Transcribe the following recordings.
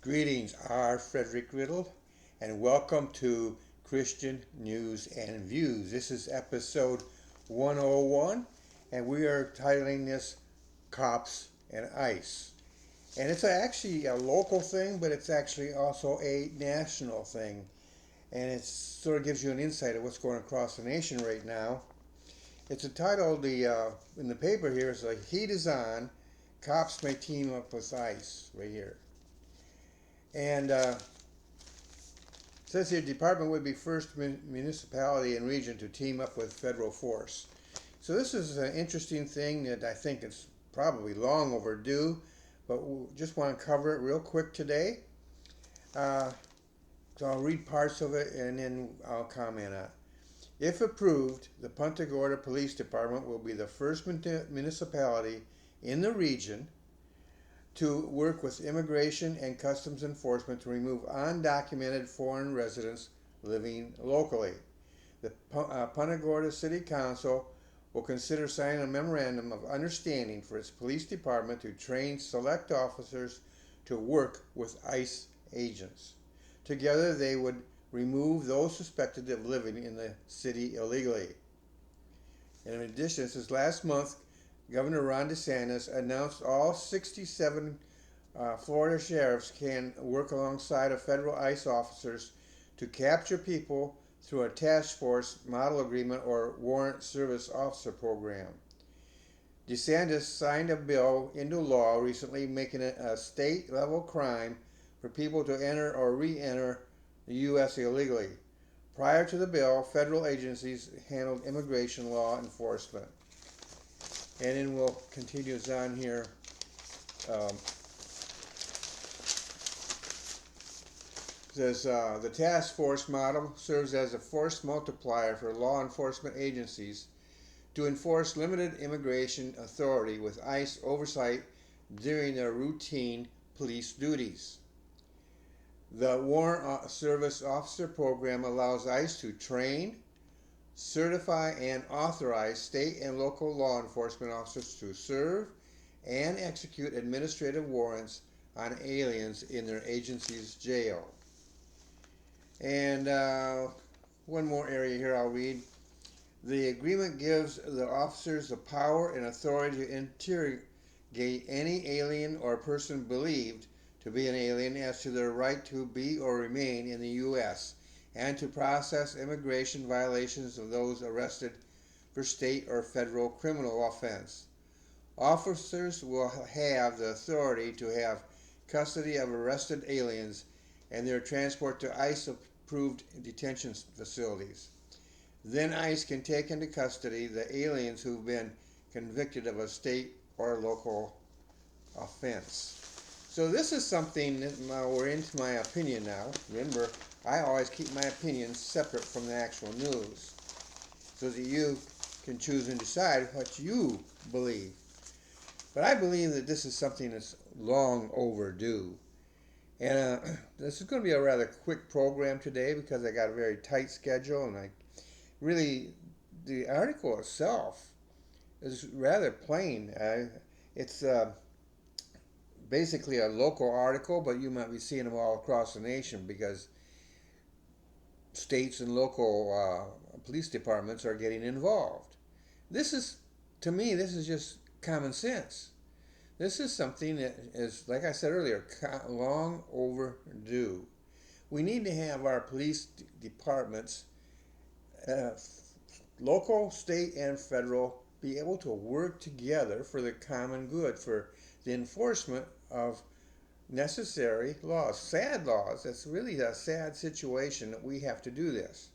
Greetings, R. Frederick Riddle, and welcome to Christian News and Views. This is episode 101, and we are titling this Cops and ICE. And it's actually a local thing, but it's actually also a national thing. And it sort of gives you an insight of what's going across the nation right now. It's entitled, in the paper here, is like, Heat is On, Cops may team up with ICE, right here. And it says here, department would be first municipality and region to team up with federal force. So this is an interesting thing that I think it's probably long overdue, but we just want to cover it real quick today. So I'll read parts of it and then I'll comment on it. If approved, the Punta Gorda Police Department will be the first municipality in the region to work with immigration and customs enforcement to remove undocumented foreign residents living locally. The Punta Gorda City Council will consider signing a memorandum of understanding for its police department to train select officers to work with ICE agents. Together, they would remove those suspected of living in the city illegally. And in addition, since last month, Governor Ron DeSantis announced all 67 Florida sheriffs can work alongside of federal ICE officers to capture people through a task force model agreement or warrant service officer program. DeSantis signed a bill into law recently making it a state-level crime for people to enter or re-enter the U.S. illegally. Prior to the bill, federal agencies handled immigration law enforcement. And then we'll continue on here. Says the task force model serves as a force multiplier for law enforcement agencies to enforce limited immigration authority with ICE oversight during their routine police duties. The Warrant Service Officer Program allows ICE to train, certify, and authorize state and local law enforcement officers to serve and execute administrative warrants on aliens in their agency's jail. And one more area here I'll read. The agreement gives the officers the power and authority to interrogate any alien or person believed to be an alien as to their right to be or remain in the U.S. and to process immigration violations of those arrested for state or federal criminal offense. Officers will have the authority to have custody of arrested aliens and their transport to ICE-approved detention facilities. Then ICE can take into custody the aliens who've been convicted of a state or local offense. So this is something that we're into my opinion now. Remember, I always keep my opinions separate from the actual news so that you can choose and decide what you believe. But I believe that this is something that's long overdue. And this is going to be a rather quick program today because I got a very tight schedule, and the article itself is rather plain. It's basically a local article, but you might be seeing them all across the nation because states and local police departments are getting involved. To me, this is just common sense. This is something that is, like I said earlier, long overdue. We need to have our police departments, local, state, and federal, be able to work together for the common good, for the enforcement of necessary laws, sad laws. It's really a sad situation that we have to do this.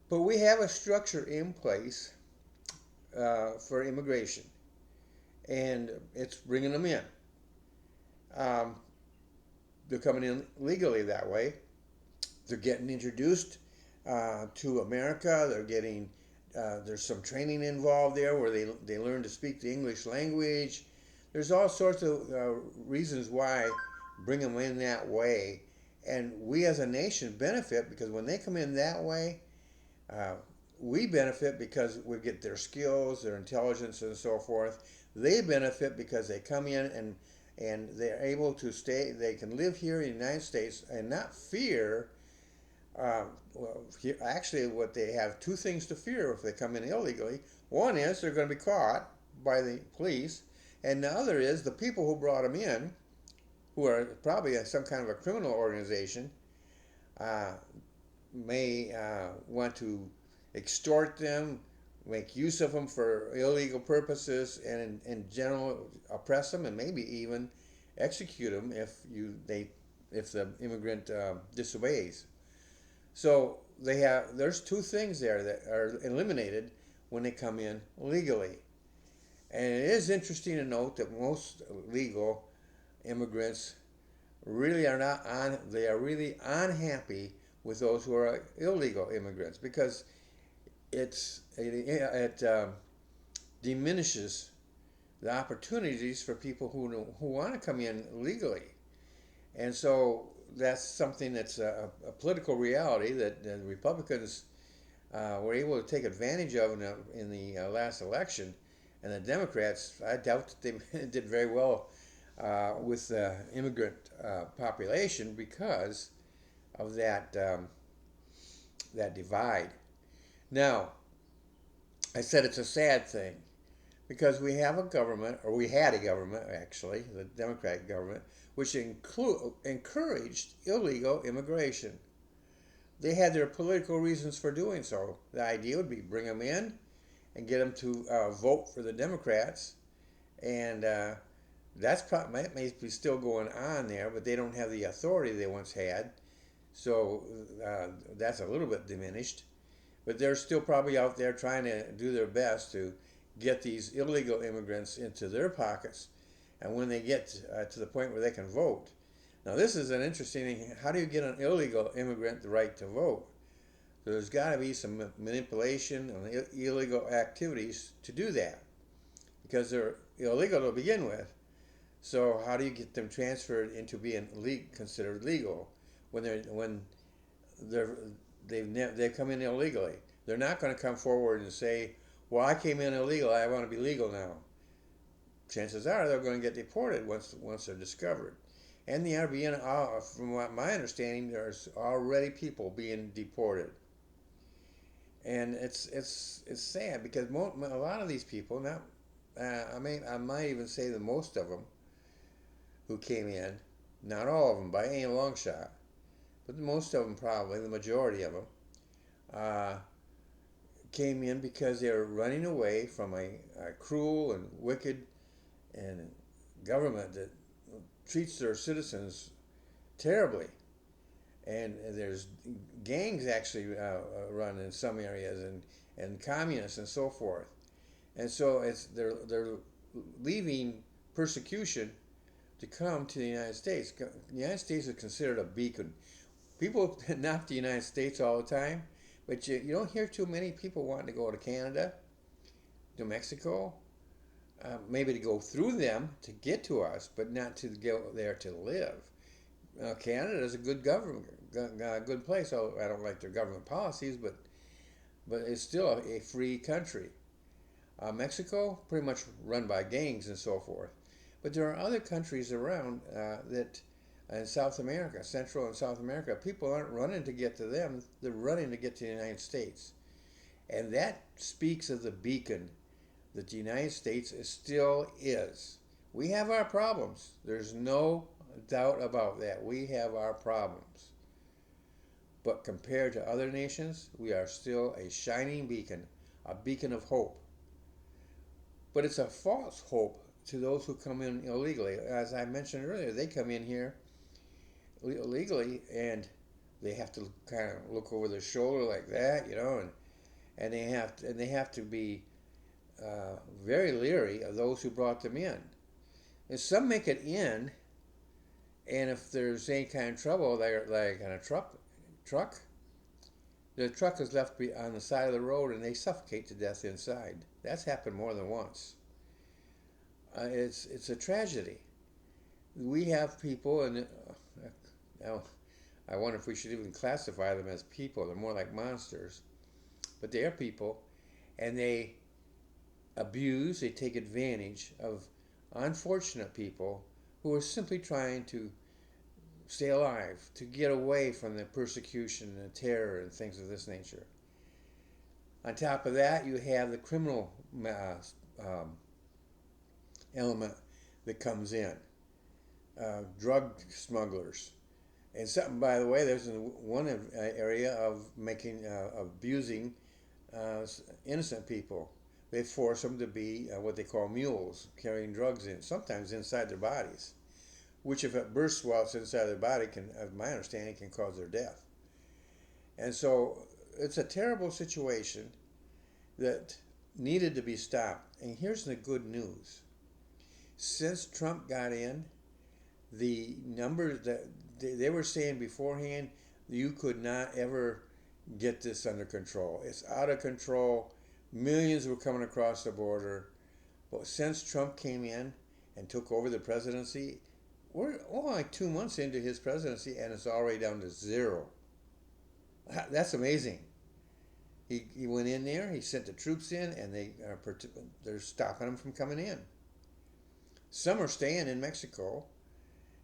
But we have a structure in place for immigration, and it's bringing them in. They're coming in legally that way. They're getting introduced to America. They're getting there's some training involved there where they learn to speak the English language. There's all sorts of reasons why bring them in that way. And we as a nation benefit because when they come in that way, we benefit because we get their skills, their intelligence, and so forth. They benefit because they come in and they're able to stay. They can live here in the United States and not fear. Well, actually, what they have two things to fear if they come in illegally. One is they're going to be caught by the police, and the other is the people who brought them in, who are probably some kind of a criminal organization, uh, may want to extort them, make use of them for illegal purposes, and in general oppress them, and maybe even execute them if the immigrant disobeys. So there's two things there that are eliminated when they come in legally. And it is interesting to note that most legal immigrants really are not on, they are really unhappy with those who are illegal immigrants, because it diminishes the opportunities for people who want to come in legally. And so that's something that's a political reality that the Republicans were able to take advantage of in the last election. And the Democrats, I doubt that they did very well with the immigrant population because of that divide. Now, I said it's a sad thing because we have a government, or we had a government actually, the Democratic government, which encouraged illegal immigration. They had their political reasons for doing so. The idea would be bring them in and get them to vote for the Democrats, and that may be still going on there, but they don't have the authority they once had, so that's a little bit diminished. But they're still probably out there trying to do their best to get these illegal immigrants into their pockets, and when they get to the point where they can vote. Now, this is an interesting thing. How do you get an illegal immigrant the right to vote? So there's got to be some manipulation and illegal activities to do that, because they're illegal to begin with. So how do you get them transferred into being considered legal when they've come in illegally? They're not going to come forward and say, "Well, I came in illegal. I want to be legal now." Chances are they're going to get deported once they're discovered. And they are being, from what my understanding, there's already people being deported. And it's sad because a lot of these people, not I might even say that most of them who came in, not all of them by any long shot, but most of them, probably the majority of them, came in because they were running away from a cruel and wicked and government that treats their citizens terribly. And there's gangs actually run in some areas, and communists and so forth. And so they're leaving persecution to come to the United States. The United States is considered a beacon. People knock the United States all the time, but you don't hear too many people wanting to go to Canada, to Mexico, maybe to go through them to get to us, but not to go there to live. Canada is a good government, good place. I don't like their government policies, but it's still a free country. Mexico, pretty much run by gangs and so forth. But there are other countries around that in South America, Central and South America, people aren't running to get to them, they're running to get to the United States. And that speaks of the beacon that the United States still is. We have our problems. There's no doubt about that. We have our problems. But compared to other nations, we are still a shining beacon, a beacon of hope. But it's a false hope to those who come in illegally. As I mentioned earlier, they come in here illegally and they have to kind of look over their shoulder like that, and they have to be very leery of those who brought them in. And some make it in, and if there's any kind of trouble, they're like in a truck, the truck is left on the side of the road and they suffocate to death inside. That's happened more than once. It's a tragedy. We have people, and I wonder if we should even classify them as people. They're more like monsters, but they are people, and they abuse, they take advantage of unfortunate people who are simply trying to stay alive, to get away from the persecution and the terror and things of this nature. On top of that, you have the criminal element that comes in, drug smugglers. And something, by the way, there's one area of abusing innocent people. They force them to be what they call mules, carrying drugs in, sometimes inside their bodies, which if it bursts while it's inside their body, my understanding, can cause their death. And so it's a terrible situation that needed to be stopped. And here's the good news. Since Trump got in, the numbers that they were saying beforehand, you could not ever get this under control. It's out of control. Millions were coming across the border. But since Trump came in and took over the presidency, we're only like 2 months into his presidency and it's already down to 0. That's amazing. He went in there, he sent the troops in, and they're stopping them from coming in. Some are staying in Mexico,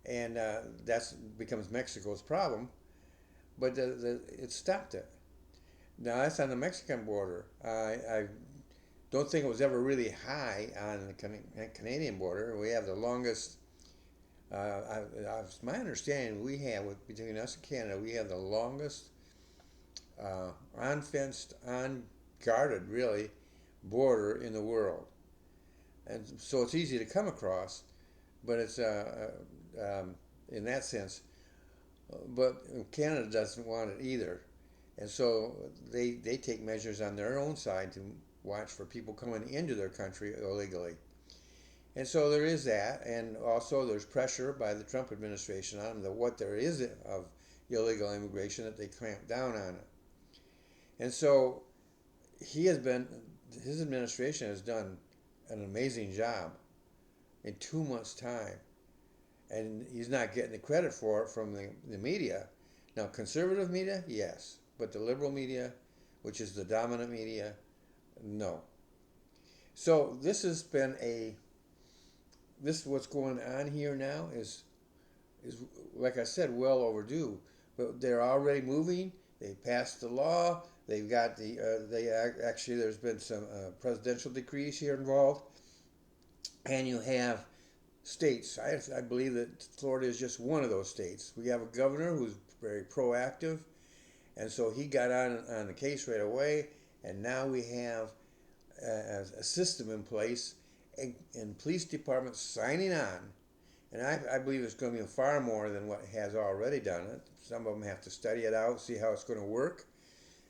and that becomes Mexico's problem, but it stopped it. Now that's on the Mexican border. I don't think it was ever really high on the Canadian border. We have the longest, my understanding, between us and Canada, we have the longest unfenced, unguarded, really, border in the world. And so it's easy to come across, but it's in that sense. But Canada doesn't want it either. And so they take measures on their own side to watch for people coming into their country illegally. And so there is that, and also there's pressure by the Trump administration on them, what there is of illegal immigration, that they clamp down on it. And so his administration has done an amazing job in 2 months' time. And he's not getting the credit for it from the media. Now, conservative media, yes. But the liberal media, which is the dominant media, no. So this has been what's going on here now is like I said, well overdue. But they're already moving. They passed the law. They've got actually there's been some presidential decrees here involved. And you have states. I believe that Florida is just one of those states. We have a governor who's very proactive, and so he got on the case right away, and now we have a system in place and police departments signing on. And I believe it's going to be far more than what has already done it. Some of them have to study it out, see how it's going to work,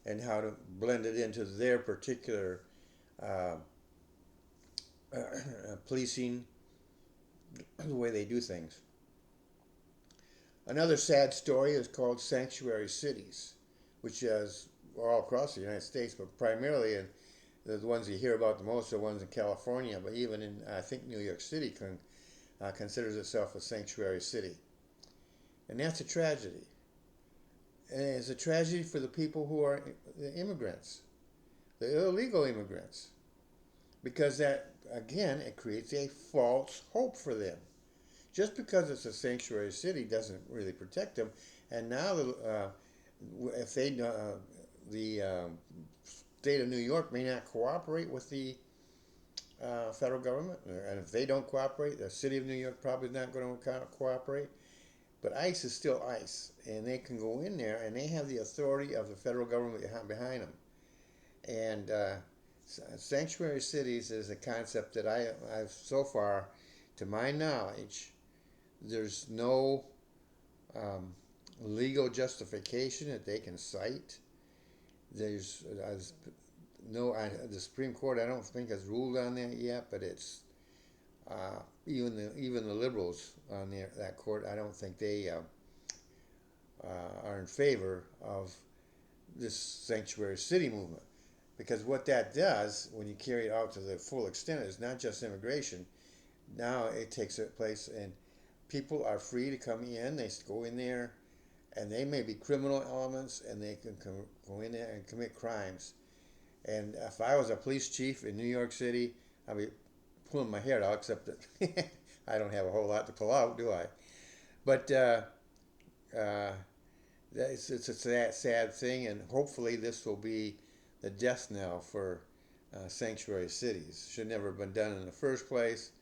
and how to blend it into their particular policing, the way they do things. Another sad story is called sanctuary cities, which is all across the United States, but primarily the ones you hear about the most are the ones in California, but even in, I think, New York City considers itself a sanctuary city. And that's a tragedy. And it's a tragedy for the people who are the immigrants, the illegal immigrants, because that, again, it creates a false hope for them. Just because it's a sanctuary city doesn't really protect them. And now, if the state of New York may not cooperate with the federal government, and if they don't cooperate, the city of New York probably is not going to cooperate. But ICE is still ICE, and they can go in there, and they have the authority of the federal government behind them. And sanctuary cities is a concept that I've so far, to my knowledge, there's no legal justification that they can cite. There's the Supreme Court, I don't think, has ruled on that yet, but it's even the liberals on that court, I don't think they are in favor of this sanctuary city movement. Because what that does, when you carry it out to the full extent, is not just immigration. Now it takes place, and people are free to come in. They go in there, and they may be criminal elements, and they can go in there and commit crimes. And if I was a police chief in New York City, I'd be pulling my hair out, except that I don't have a whole lot to pull out, do I? But uh, it's a sad thing, and hopefully this will be the death knell for sanctuary cities. Should never have been done in the first place.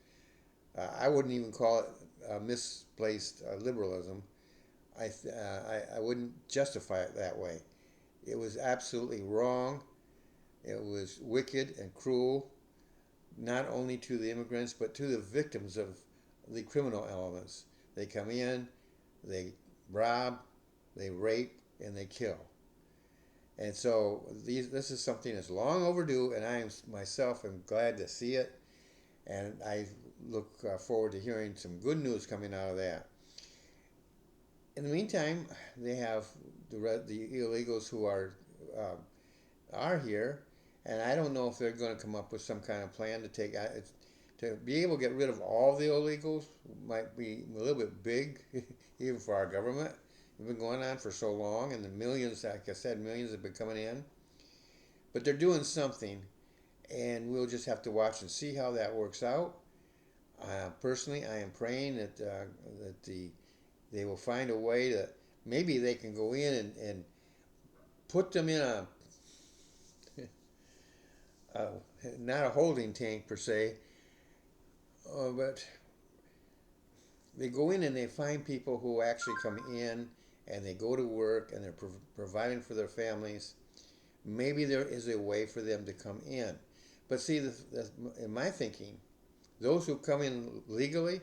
I wouldn't even call it misplaced liberalism. I wouldn't justify it that way. It was absolutely wrong. It was wicked and cruel, not only to the immigrants, but to the victims of the criminal elements. They come in, they rob, they rape, and they kill. And so this is something that's long overdue, and I myself am glad to see it. And I look forward to hearing some good news coming out of that. In the meantime, they have the illegals who are here, and I don't know if they're going to come up with some kind of plan to be able to get rid of all the illegals. Might be a little bit big, even for our government. It's been going on for so long, and the millions, like I said, millions have been coming in. But they're doing something, and we'll just have to watch and see how that works out. Personally, I am praying that they will find a way to, maybe they can go in and put them in not a holding tank per se, but they go in and they find people who actually come in and they go to work and they're providing for their families. Maybe there is a way for them to come in. But see, in my thinking, those who come in legally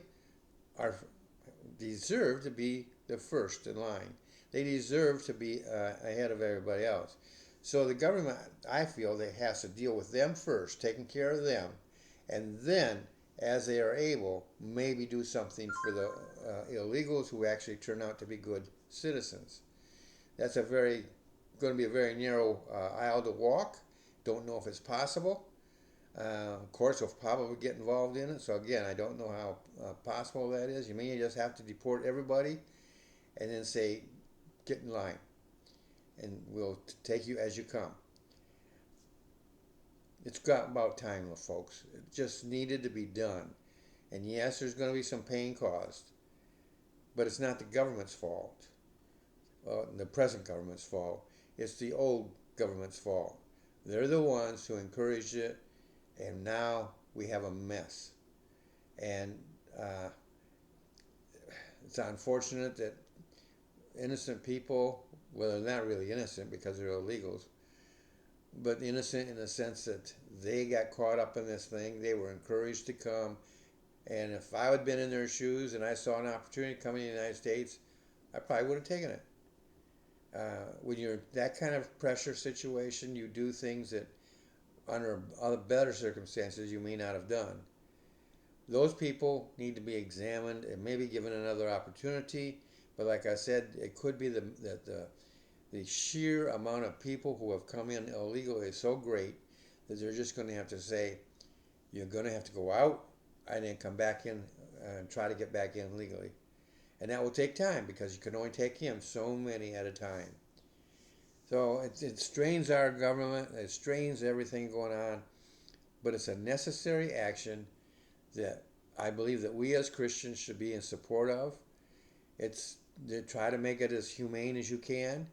deserve to be the first in line. They deserve to be ahead of everybody else. So the government, I feel, they has to deal with them first, taking care of them, and then, as they are able, maybe do something for the illegals who actually turn out to be good citizens. That's going to be a very narrow aisle to walk. Don't know if it's possible. Of course, we'll probably get involved in it. So again, I don't know how possible that is. You may just have to deport everybody and then say, get in line, and we'll take you as you come. It's got about time, folks. It just needed to be done. And yes, there's going to be some pain caused, but it's not the government's fault, the present government's fault. It's the old government's fault. They're the ones who encouraged it, and now we have a mess. And it's unfortunate that innocent people, well, they're not really innocent because they're illegals, but innocent in the sense that they got caught up in this thing. They were encouraged to come. And if I had been in their shoes and I saw an opportunity coming to the United States, I probably would have taken it. When you're that kind of pressure situation, you do things that under other better circumstances you may not have done. Those people need to be examined and maybe given another opportunity. But like I said, it could be that the sheer amount of people who have come in illegally is so great that they're just going to have to say, you're going to have to go out and then come back in and try to get back in legally. And that will take time because you can only take in so many at a time. So it strains our government, it strains everything going on, but it's a necessary action that I believe that we as Christians should be in support of. It's to try to make it as humane as you can,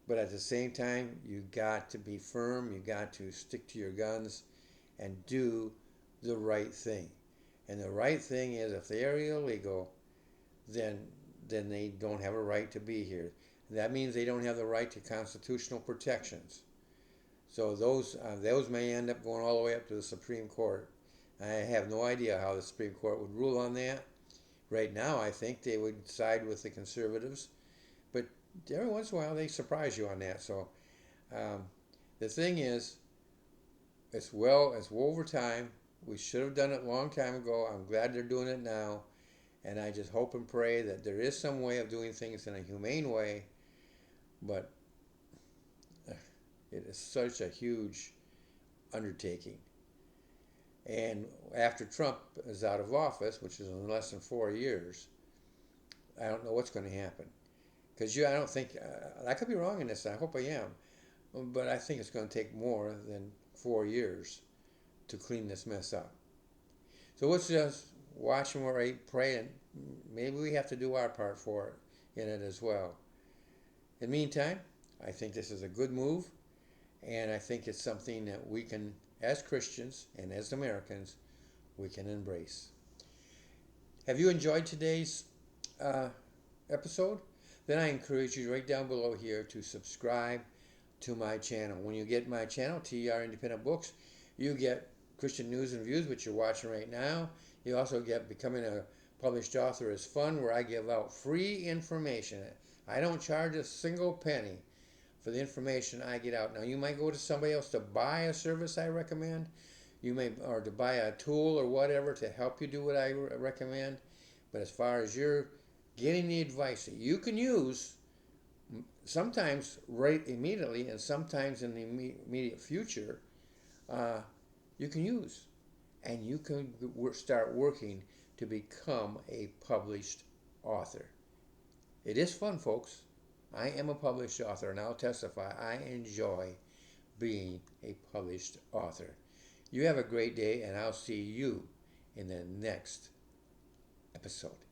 but at the same time, you got to be firm, you got to stick to your guns and do the right thing. And the right thing is, if they are illegal, then they don't have a right to be here. That means they don't have the right to constitutional protections. So those may end up going all the way up to the Supreme Court. I have no idea how the Supreme Court would rule on that. Right now, I think they would side with the conservatives, but every once in a while they surprise you on that. So the thing is, it's over time. We should have done it a long time ago. I'm glad they're doing it now, and I just hope and pray that there is some way of doing things in a humane way. But it is such a huge undertaking. And after Trump is out of office, which is in less than 4 years, I don't know what's going to happen. Because I don't think, I could be wrong in this, I hope I am, but I think it's going to take more than 4 years to clean this mess up. So let's just watch them or pray, and maybe we have to do our part for it in it as well. In the meantime, I think this is a good move, and I think it's something that we can, as Christians and as Americans, we can embrace. Have you enjoyed today's episode? Then I encourage you right down below here to subscribe to my channel. When you get my channel, TR Independent Books, you get Christian News and Views, which you're watching right now. You also get Becoming a Published Author is Fun, where I give out free information. I don't charge a single penny for the information I get out. Now, you might go to somebody else to buy a service I recommend, or to buy a tool or whatever to help you do what I recommend. But as far as you're getting the advice that you can use, sometimes right immediately and sometimes in the immediate future, you can use. And you can start working to become a published author. It is fun, folks. I am a published author, and I'll testify I enjoy being a published author. You have a great day, and I'll see you in the next episode.